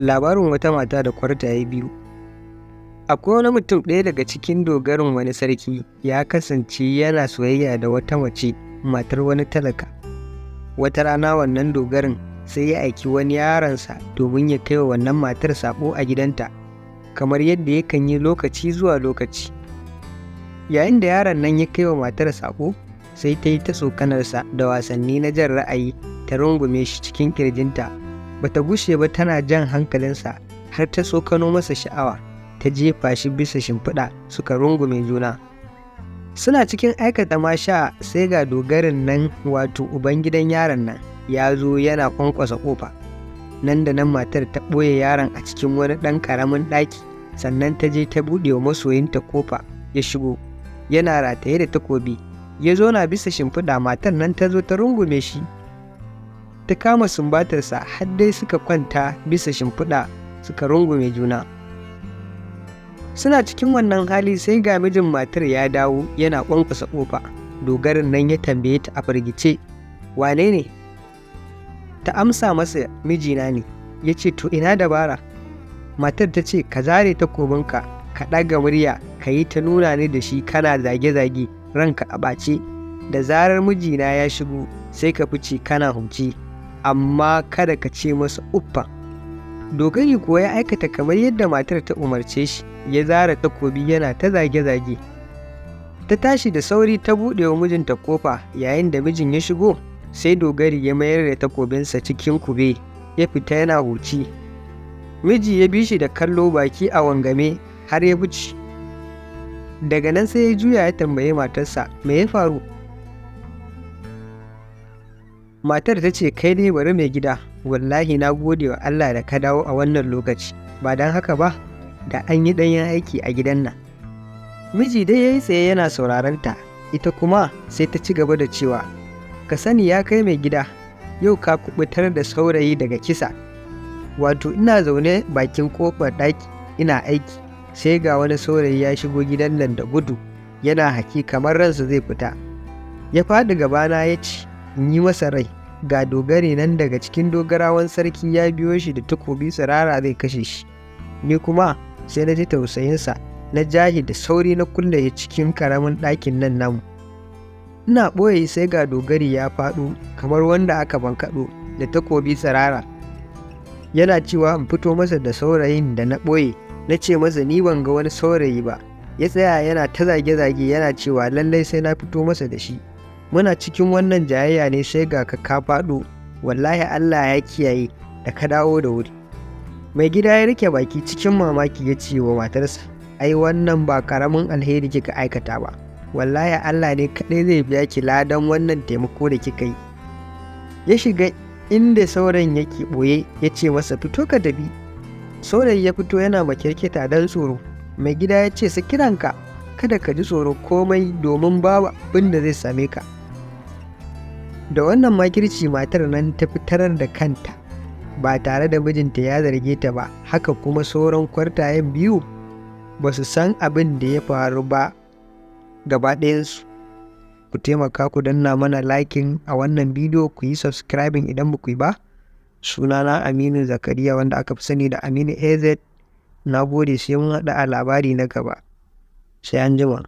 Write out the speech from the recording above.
Labarin wata mata da kwartaye biyu. Akwai wani mutum ɗaya daga cikin dogarin wani sarki ya kasance yana soyayya da wata mace matar wani talaka. Wata rana wannan dogarin sai ya aiki wani yaronsa domin ya kai wa wannan matar saƙo a gidanta, kamar yadda yakan yi lokaci zuwa lokaci. Yayin da yaron nan ya kai wa matar saƙo, sai ta yi ta tsokanarsa da wasanni na jan ra'ayi, ta rungume shi cikin ƙirjinta. Bata gushe ba tana jan hankalinsa har ta tsokano masa sha'awa, ta jefa shi bisa shimfiɗa suka rungume juna. Suna cikin aikata masha sai ga dogarin nan, wato ubangidan yaron nan, ya zo yana ƙwanƙwasa ƙofa. Nan da nan matar ta ɓoye yaron a cikin wani ɗan ƙaramin ɗaki, sannan ta je ta buɗe wa masoyinta ƙofa ya shigo. Yana rataye da takobi, ya zauna bisa shimfiɗa. Matar nan ta zo ta rungume shi, ta kama sumbatarsa har dai suka kwanta bisa shimfiɗa suka rungume juna. Suna cikin wannan hali sai ga mijin matar ya dawo yana ƙwanƙwasa ƙofa. Dogarin nan ya tambaye ta a firgice, wane ne? Ta amsa masa, mijina ne. Ya ce, to ina dabara? Matar ta ce, ka zare takobinka, ka ɗaga murya, ka yi ta nuna ni da shi kana zage-zage, ranka a ɓace. Da zarar mijina ya shigo sai ka fice kana huci, amma kada ka ce masa uffa. Dogari kuwa ya aikata kamar yadda matar ta umarce shi, ya zara takobi yana ta zage-zage. Ta tashi da sauri ta buɗe wa mijinta ƙofa. Yayin da mijin ya shigo, sai dogari ya mayar da takobinsa cikin kube, ya fita yana huci. Miji ya bi shi da kallo, baki a wangame, har ya fice. Daga nan sai ya juya ya tambayi matarsa, me ya faru? Matar ta ce, kai dai bari mai gida, wallahi na gode wa Allah da ka dawo a wannan lokaci, ba don haka ba da an yi ɗanyen aiki a gidan nan. Miji dai ya yi tsaye yana sauraron ta, ita kuma sai ta ci gaba da cewa, ka sani ya kai mai gida, yau ka kubutar da saurayi daga kisa. Wato ina zaune bakin ƙofar ɗaki ina aiki, sai ga wani saurayi ya shigo gidan nan da gudu, yana haki kamar ransa zai fita. Ya faɗi gabana ya ce in yi masa rai, ga dogari nan daga cikin dogarawan sarki ya biyo shi da takobi tsirara zai kashe shi. Ni kuma sai na ji tausayinsa, na jahi da sauri na kulle cikin karamin ɗakin nan namu. Ina ɓoye sai ga dogari ya faɗo kamar wanda aka bankaɗo da takobi tsirara. Yana cewa in fito masa da saurayin da na ɓoye. Na ce masa ni ban ga wani saurayi ba. Ya tsaya yana ta zage-zage yana cewa lallai sai na fito masa da shi. Muna cikin wannan jayayya ne sai ga ka faɗo, wallahi Allah ya kiyaye da ka dawo da wuri. Mai gida ya rike baki cikin mamaki ya ce wa matarsa, ai wannan ba karamin alheri kika aikata ba, wallahi Allah ne kaɗai zai biya ki ladan wannan taimako da kika yi. Ya shiga inda saurayin yake ɓoye ya ce masa, fito ka tafi. Saurayi ya fito yana makyarketa don tsoro. Mai gida ya ce, kiranka, kada ka ji tsoro komai domin babu abin da zai same ka. Da wannan makirci matar nan ta fitar da kanta ba tare da mijinta ya zarge ta ba. Haka kuma sauran kwartayen biyu ba su san abin da ya faru ba gaba ɗayansu. Ku taimaka ku danna mana liking a wannan bidiyo, ku yi subscribing idan ba ku yi ba. Sunana Aminu Zakariya, wanda aka fi sani da Aminu AZ. Na gode, sai mun haɗu a labari na gaba. Sai an jima.